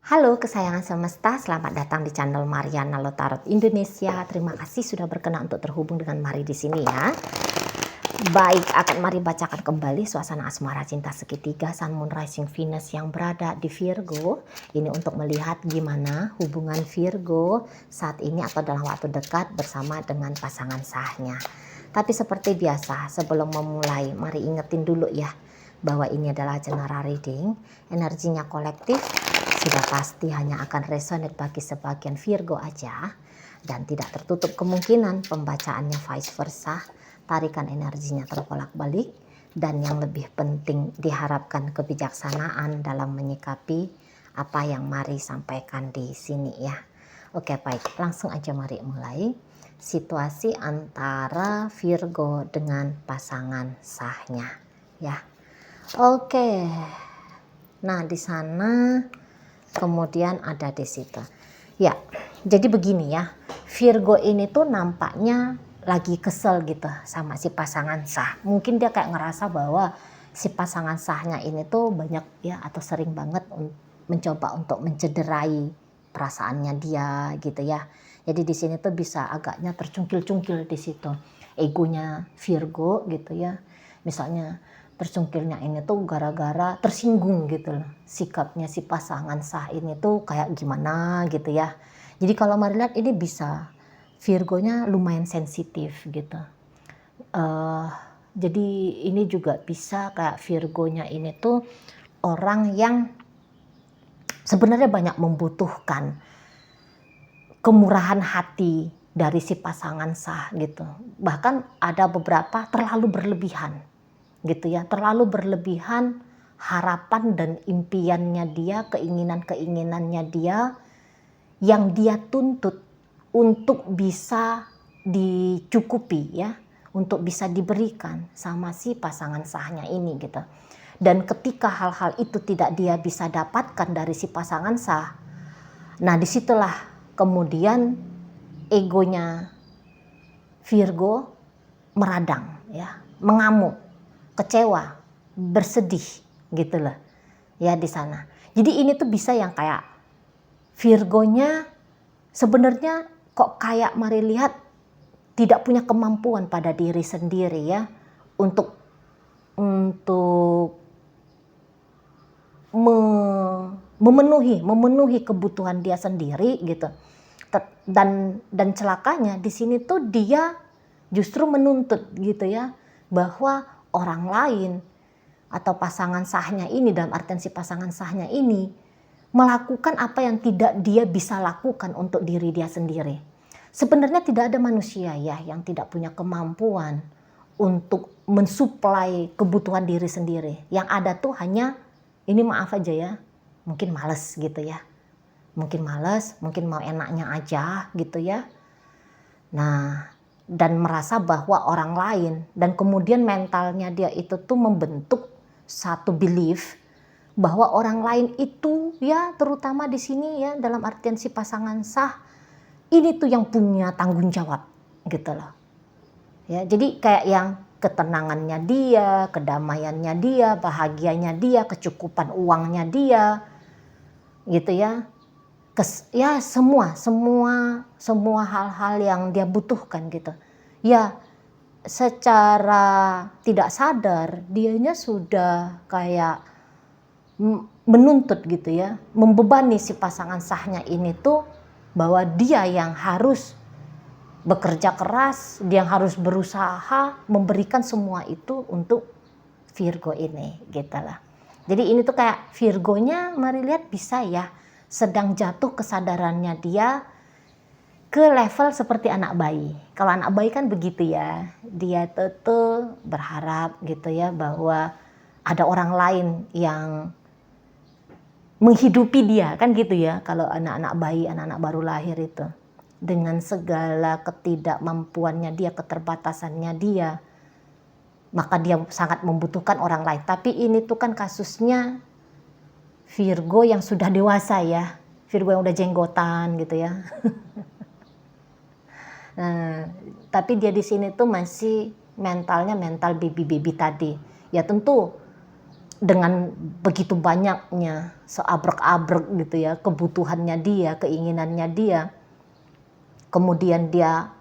Halo kesayangan semesta, selamat datang di channel Mariana Lotarot Indonesia. Terima kasih sudah berkenan untuk terhubung dengan Mari di sini ya. Baik, akan Mari bacakan kembali suasana asmara cinta segitiga Sun Moon Rising Venus yang berada di Virgo. Ini untuk melihat gimana hubungan Virgo saat ini atau dalam waktu dekat bersama dengan pasangan sahnya. Tapi seperti biasa, sebelum memulai, mari ingetin dulu ya bahwa ini adalah general reading, energinya kolektif, sudah pasti hanya akan resonate bagi sebagian Virgo aja, dan tidak tertutup kemungkinan pembacaannya vice versa, tarikan energinya terbolak-balik, dan yang lebih penting diharapkan kebijaksanaan dalam menyikapi apa yang Mari sampaikan di sini ya. Oke baik, langsung aja mari mulai. Situasi antara Virgo dengan pasangan sahnya ya. Oke. Nah, di sana kemudian ada di situ. Ya, jadi begini ya. Virgo ini tuh nampaknya lagi kesel gitu sama si pasangan sah. Mungkin dia kayak ngerasa bahwa si pasangan sahnya ini tuh banyak ya atau sering banget mencoba untuk mencederai perasaannya dia gitu ya. Jadi di sini tuh bisa agaknya tercungkil-cungkil di situ. Egonya Virgo gitu ya. Misalnya tercungkilnya ini tuh gara-gara tersinggung gitu loh. Sikapnya si pasangan sah ini tuh kayak gimana gitu ya. Jadi kalau Mari lihat ini bisa Virgonya lumayan sensitif gitu. Jadi ini juga bisa kayak Virgonya ini tuh orang yang sebenarnya banyak membutuhkan kemurahan hati dari si pasangan sah gitu. Bahkan ada beberapa terlalu berlebihan gitu ya, terlalu berlebihan harapan dan impiannya dia, keinginan-keinginannya dia yang dia tuntut untuk bisa dicukupi ya, untuk bisa diberikan sama si pasangan sahnya ini gitu. Dan ketika hal-hal itu tidak dia bisa dapatkan dari si pasangan sah, nah disitulah kemudian egonya Virgo meradang ya, mengamuk, kecewa, bersedih gitu loh ya di sana. Jadi ini tuh bisa yang kayak Virgonya sebenarnya kok kayak Mari lihat tidak punya kemampuan pada diri sendiri ya untuk memenuhi kebutuhan dia sendiri gitu. Dan celakanya di sini tuh dia justru menuntut gitu ya bahwa orang lain atau pasangan sahnya ini, dalam artian si pasangan sahnya ini melakukan apa yang tidak dia bisa lakukan untuk diri dia sendiri. Sebenarnya tidak ada manusia ya yang tidak punya kemampuan untuk mensuplai kebutuhan diri sendiri. Yang ada tuh hanya, ini maaf aja ya, mungkin males gitu ya. Mungkin males, mungkin mau enaknya aja gitu ya. Nah, dan merasa bahwa orang lain, dan kemudian mentalnya dia itu tuh membentuk satu belief bahwa orang lain itu ya, terutama di sini ya dalam artian si pasangan sah ini tuh yang punya tanggung jawab gitu loh. Ya, jadi kayak yang ketenangannya dia, kedamaiannya dia, bahagianya dia, kecukupan uangnya dia gitu ya. Ya semua hal-hal yang dia butuhkan gitu. Ya secara tidak sadar dianya sudah kayak menuntut gitu ya, membebani si pasangan sahnya ini tuh bahwa dia yang harus bekerja keras, dia yang harus berusaha memberikan semua itu untuk Virgo ini gitu lah. Jadi ini tuh kayak Virgonya Mari lihat bisa ya sedang jatuh kesadarannya dia ke level seperti anak bayi. Kalau anak bayi kan begitu ya, dia tuh berharap gitu ya bahwa ada orang lain yang menghidupi dia, kan gitu ya kalau anak-anak bayi, anak-anak baru lahir itu. Dengan segala ketidakmampuannya dia, keterbatasannya dia, maka dia sangat membutuhkan orang lain. Tapi ini tuh kan kasusnya Virgo yang sudah dewasa ya, Virgo yang udah jenggotan gitu ya. Nah, tapi dia di sini tuh masih mentalnya mental baby-baby tadi. Ya tentu dengan begitu banyaknya seabrek-abrek gitu ya kebutuhannya dia, keinginannya dia, kemudian dia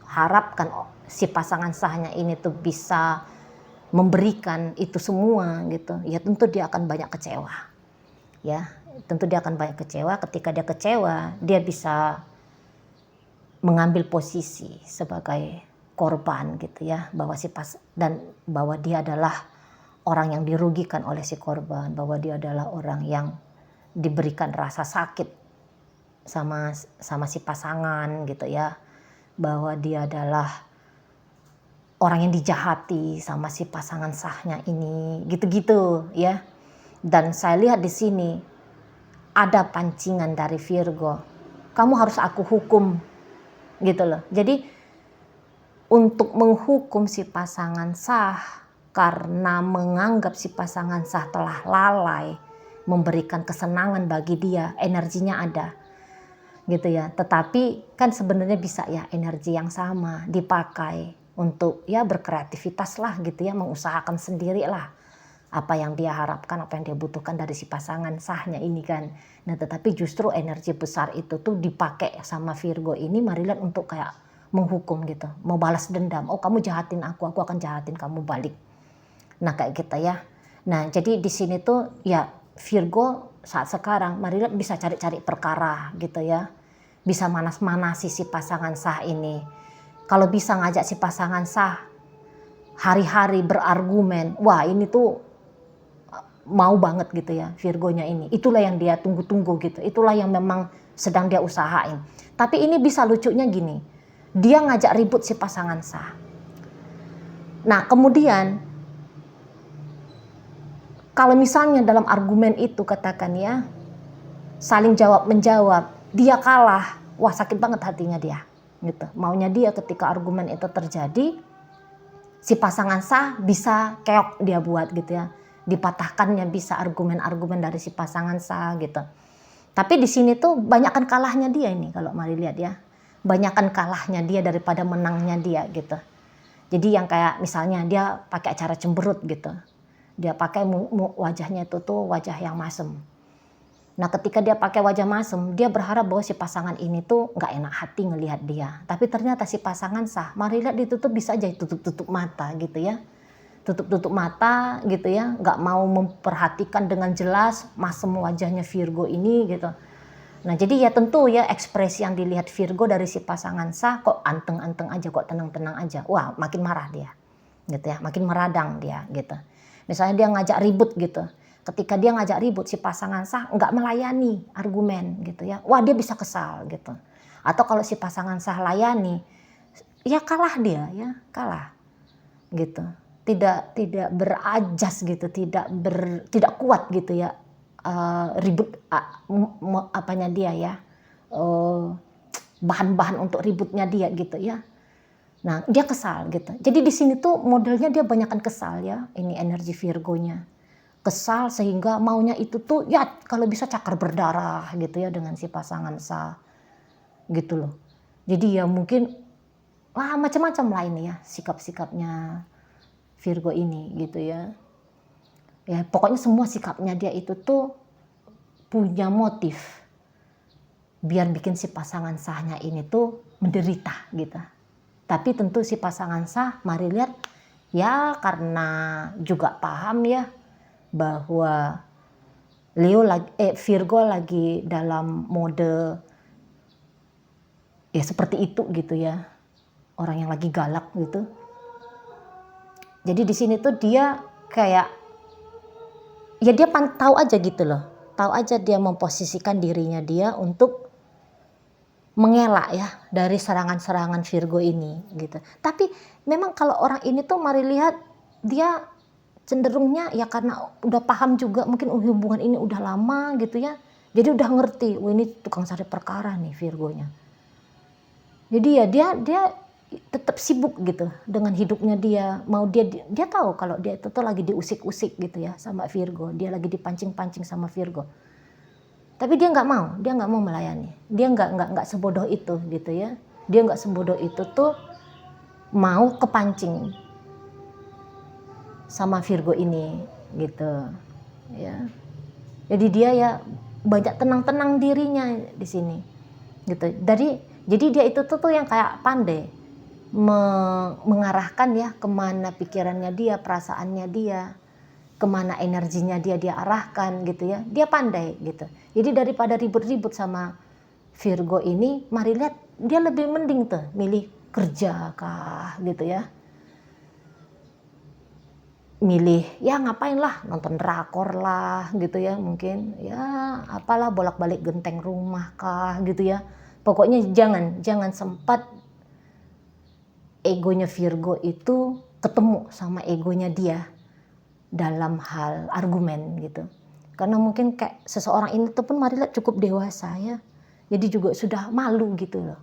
harapkan si pasangan sahnya ini tuh bisa memberikan itu semua gitu, ya tentu dia akan banyak kecewa. Ya, tentu dia akan banyak kecewa. Ketika dia kecewa, dia bisa mengambil posisi sebagai korban gitu ya, dan bahwa dia adalah orang yang dirugikan oleh si korban, bahwa dia adalah orang yang diberikan rasa sakit sama si pasangan gitu ya, bahwa dia adalah orang yang dijahati sama si pasangan sahnya ini, gitu-gitu ya. Dan saya lihat di sini ada pancingan dari Virgo, kamu harus aku hukum gitu loh. Jadi untuk menghukum si pasangan sah karena menganggap si pasangan sah telah lalai memberikan kesenangan bagi dia, energinya ada gitu ya. Tetapi kan sebenarnya bisa ya energi yang sama dipakai untuk ya berkreativitas lah gitu ya, mengusahakan sendiri lah apa yang dia harapkan, apa yang dia butuhkan dari si pasangan sahnya ini kan. Nah tetapi justru energi besar itu tuh dipakai sama Virgo ini Marilyn untuk kayak menghukum gitu, mau balas dendam. Oh kamu jahatin aku akan jahatin kamu balik. Nah kayak gitu ya. Nah jadi di sini tuh ya Virgo saat sekarang Marilyn bisa cari-cari perkara gitu ya, bisa manas-manasi si pasangan sah ini. Kalau bisa ngajak si pasangan sah hari-hari berargumen, wah ini tuh mau banget gitu ya Virgonya ini. Itulah yang dia tunggu-tunggu gitu. Itulah yang memang sedang dia usahain. Tapi ini bisa lucunya gini. Dia ngajak ribut si pasangan sah. Nah kemudian kalau misalnya dalam argumen itu katakan ya saling jawab menjawab, dia kalah. Wah sakit banget hatinya dia. Gitu. Maunya dia ketika argumen itu terjadi si pasangan sah bisa keok dia buat gitu ya. Dipatahkannya bisa argumen-argumen dari si pasangan sah gitu. Tapi di sini tuh banyakkan kalahnya dia ini kalau mari lihat ya. Banyakkan kalahnya dia daripada menangnya dia gitu. Jadi yang kayak misalnya dia pakai cara cemberut gitu. Dia pakai wajahnya itu tuh wajah yang masem. Nah ketika dia pakai wajah masem, dia berharap bahwa si pasangan ini tuh nggak enak hati ngelihat dia. Tapi ternyata si pasangan sah, mari lihat ditutup bisa aja tutup-tutup mata gitu ya. Tutup-tutup mata gitu ya, nggak mau memperhatikan dengan jelas masem wajahnya Virgo ini gitu. Nah jadi ya tentu ya ekspresi yang dilihat Virgo dari si pasangan sah kok anteng-anteng aja, kok tenang-tenang aja. Wah makin marah dia gitu ya, makin meradang dia gitu. Misalnya dia ngajak ribut gitu. Ketika dia ngajak ribut si pasangan sah nggak melayani argumen gitu ya. Wah dia bisa kesal gitu. Atau kalau si pasangan sah layani ya kalah dia ya, kalah gitu. Tidak berajas gitu, tidak kuat gitu ya, ribut apanya dia ya, bahan-bahan untuk ributnya dia gitu ya. Nah dia kesal gitu. Jadi di sini tuh modelnya dia banyakkan kesal ya, ini energi Virgonya. Kesal sehingga maunya itu tuh ya kalau bisa cakar berdarah gitu ya dengan si pasangan sah gitu loh. Jadi ya mungkin macam-macam lah ini ya sikap-sikapnya Virgo ini gitu ya. Ya pokoknya semua sikapnya dia itu tuh punya motif biar bikin si pasangan sahnya ini tuh menderita gitu. Tapi tentu si pasangan sah mari lihat ya karena juga paham ya bahwa Virgo lagi dalam mode ya seperti itu gitu ya. Orang yang lagi galak gitu. Jadi di sini tuh dia kayak ya dia tahu aja gitu loh. Tahu aja dia memposisikan dirinya dia untuk mengelak ya dari serangan-serangan Virgo ini gitu. Tapi memang kalau orang ini tuh mari lihat dia cenderungnya ya karena udah paham juga mungkin hubungan ini udah lama gitu ya. Jadi udah ngerti, ini tukang cari perkara nih Virgonya. Jadi ya dia tetap sibuk gitu dengan hidupnya dia. Mau dia tahu kalau dia itu tuh lagi diusik-usik gitu ya sama Virgo. Dia lagi dipancing-pancing sama Virgo. Tapi dia nggak mau melayani. Dia nggak sebodoh itu gitu ya. Dia nggak sebodoh itu tuh mau kepancing sama Virgo ini gitu. ya. Jadi dia ya banyak tenang-tenang dirinya di sini gitu. Jadi dia itu tuh yang kayak pandai mengarahkan ya kemana pikirannya dia, perasaannya dia, kemana energinya dia arahkan gitu ya. Dia pandai gitu. Jadi daripada ribut-ribut sama Virgo ini, mari lihat dia lebih mending tuh milih kerja kah gitu ya. Milih ya ngapain lah, nonton drakor lah gitu ya, mungkin ya apalah bolak-balik genteng rumah kah gitu ya. Pokoknya jangan sempat egonya Virgo itu ketemu sama egonya dia dalam hal argumen gitu. Karena mungkin kayak seseorang ini tuh pun mari lihat cukup dewasa ya. Jadi juga sudah malu gitu loh.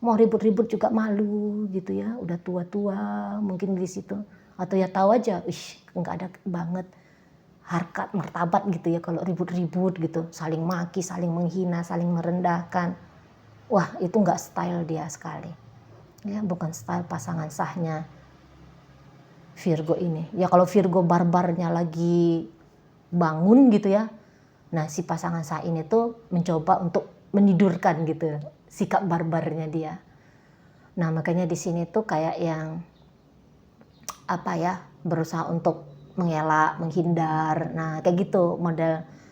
Mau ribut-ribut juga malu gitu ya, udah tua-tua mungkin di situ. Atau ya tahu aja, nggak ada banget harkat martabat gitu ya kalau ribut-ribut gitu, saling maki, saling menghina, saling merendahkan. Wah, itu nggak style dia sekali. Ya, bukan style pasangan sahnya Virgo ini. Ya kalau Virgo barbarnya lagi bangun gitu ya. Nah, si pasangan sah ini tuh mencoba untuk menidurkan gitu sikap barbarnya dia. Nah, makanya di sini tuh kayak yang apa ya, berusaha untuk mengelak, menghindar. Nah, kayak gitu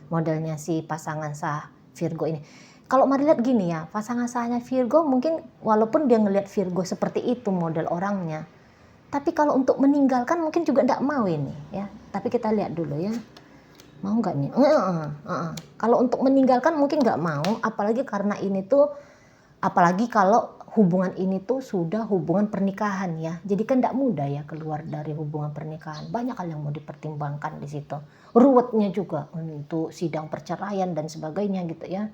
modelnya si pasangan sah Virgo ini. Kalau mari lihat gini ya, pasangan sahnya Virgo mungkin walaupun dia ngelihat Virgo seperti itu model orangnya, tapi kalau untuk meninggalkan mungkin juga enggak mau ini ya. Tapi kita lihat dulu ya. Mau nggak nih? Kalau untuk meninggalkan mungkin nggak mau, apalagi karena ini tuh, apalagi kalau hubungan ini tuh sudah hubungan pernikahan ya. Jadi kan tidak mudah ya keluar dari hubungan pernikahan. Banyak hal yang mau dipertimbangkan di situ. Ruwetnya juga untuk sidang perceraian dan sebagainya gitu ya.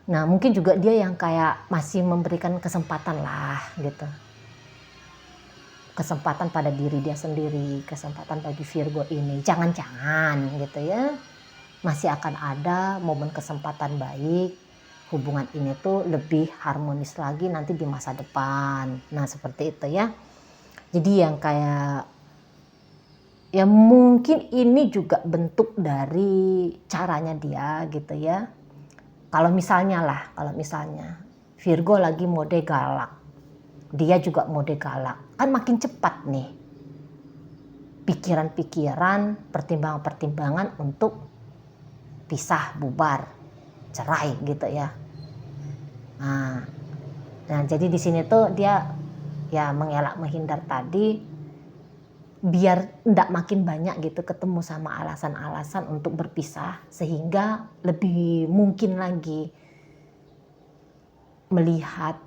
Nah mungkin juga dia yang kayak masih memberikan kesempatan lah gitu. Kesempatan pada diri dia sendiri, kesempatan bagi Virgo ini. Jangan-jangan gitu ya. Masih akan ada momen kesempatan baik. Hubungan ini tuh lebih harmonis lagi nanti di masa depan. Nah seperti itu ya. Jadi yang kayak ya mungkin ini juga bentuk dari caranya dia gitu ya. Kalau misalnya Virgo lagi mode galak, dia juga mode galak, kan makin cepat nih pikiran-pikiran, pertimbangan-pertimbangan untuk pisah, bubar, cerai gitu ya. Nah jadi di sini tuh dia ya mengelak menghindar tadi biar ndak makin banyak gitu ketemu sama alasan-alasan untuk berpisah, sehingga lebih mungkin lagi melihat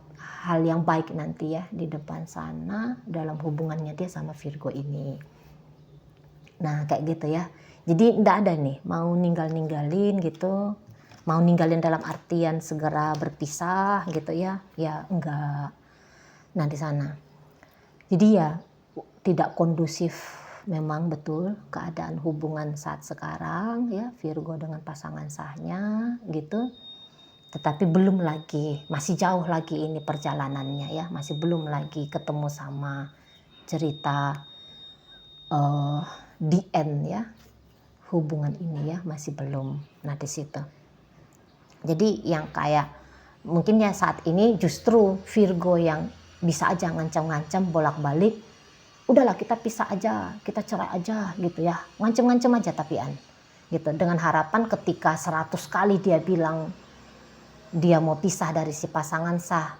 hal yang baik nanti ya di depan sana dalam hubungannya dia sama Virgo ini. Nah kayak gitu ya. Jadi ndak ada nih mau ninggalin gitu. Mau ninggalin dalam artian segera berpisah gitu ya. Ya enggak. Nah di sana. Jadi ya tidak kondusif memang betul keadaan hubungan saat sekarang ya Virgo dengan pasangan sahnya gitu. Tetapi belum lagi, masih jauh lagi ini perjalanannya ya, masih belum lagi ketemu sama cerita the end ya, hubungan ini ya masih belum. Nah di situ. Jadi yang kayak mungkin ya saat ini justru Virgo yang bisa aja ngancam-ngancam bolak-balik, udahlah kita pisah aja, kita cerai aja gitu ya, ngancem-ngancem aja tapian gitu, dengan harapan ketika 100 kali dia bilang dia mau pisah dari si pasangan sah,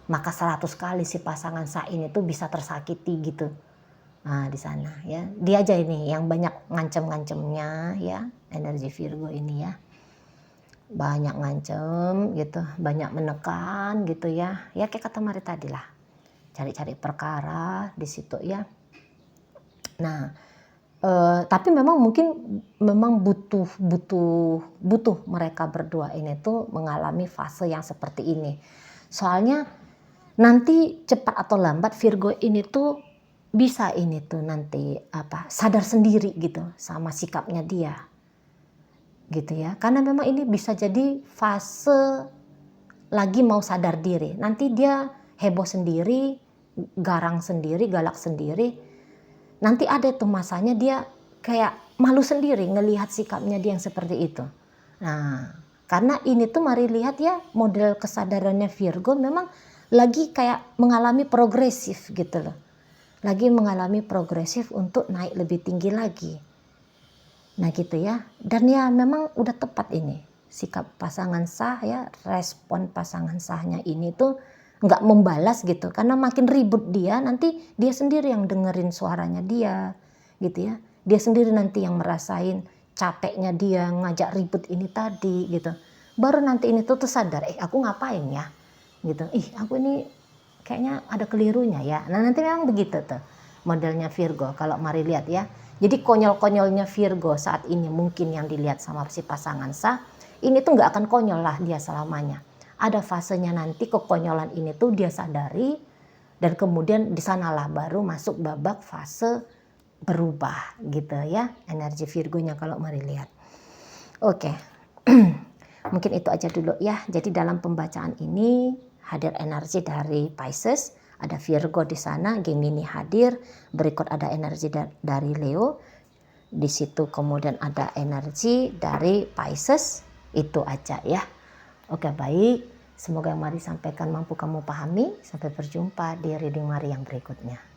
maka 100 kali si pasangan sah ini tuh bisa tersakiti gitu. Nah di sana ya, dia aja ini yang banyak ngancem-ngancemnya ya, energi Virgo ini ya. Banyak ngancem gitu, banyak menekan gitu ya. Ya kayak kata Mari tadi lah, cari-cari perkara di situ ya. Nah tapi memang butuh mereka berdua ini tuh mengalami fase yang seperti ini. Soalnya nanti cepat atau lambat Virgo ini tuh bisa ini tuh nanti sadar sendiri gitu sama sikapnya dia. Gitu ya. Karena memang ini bisa jadi fase lagi mau sadar diri. Nanti dia heboh sendiri, garang sendiri, galak sendiri. Nanti ada tuh masanya dia kayak malu sendiri ngelihat sikapnya dia yang seperti itu. Nah, karena ini tuh mari lihat ya, model kesadarannya Virgo memang lagi kayak mengalami progresif gitu loh. Lagi mengalami progresif untuk naik lebih tinggi lagi. Nah gitu ya. Dan ya memang udah tepat ini. Sikap pasangan sah ya, respon pasangan sahnya ini tuh nggak membalas gitu. Karena makin ribut dia, nanti dia sendiri yang dengerin suaranya dia gitu ya. Dia sendiri nanti yang merasain capeknya dia ngajak ribut ini tadi gitu. Baru nanti ini tuh sadar, aku ngapain ya gitu. Aku ini kayaknya ada kelirunya ya. Nah nanti memang begitu tuh modelnya Virgo kalau mari lihat ya. Jadi konyol-konyolnya Virgo saat ini mungkin yang dilihat sama si pasangan sah, ini tuh nggak akan konyol lah dia selamanya. Ada fasenya nanti kekonyolan ini tuh dia sadari, dan kemudian di sanalah baru masuk babak fase berubah gitu ya, energi Virgonya kalau mari lihat. Oke. Mungkin itu aja dulu ya. Jadi dalam pembacaan ini hadir energi dari Pisces, ada Virgo di sana, Gemini hadir, berikut ada energi dari Leo. Di situ kemudian ada energi dari Pisces. Itu aja ya. Oke, baik. Semoga yang Mari sampaikan mampu kamu pahami. Sampai berjumpa di reading Mari yang berikutnya.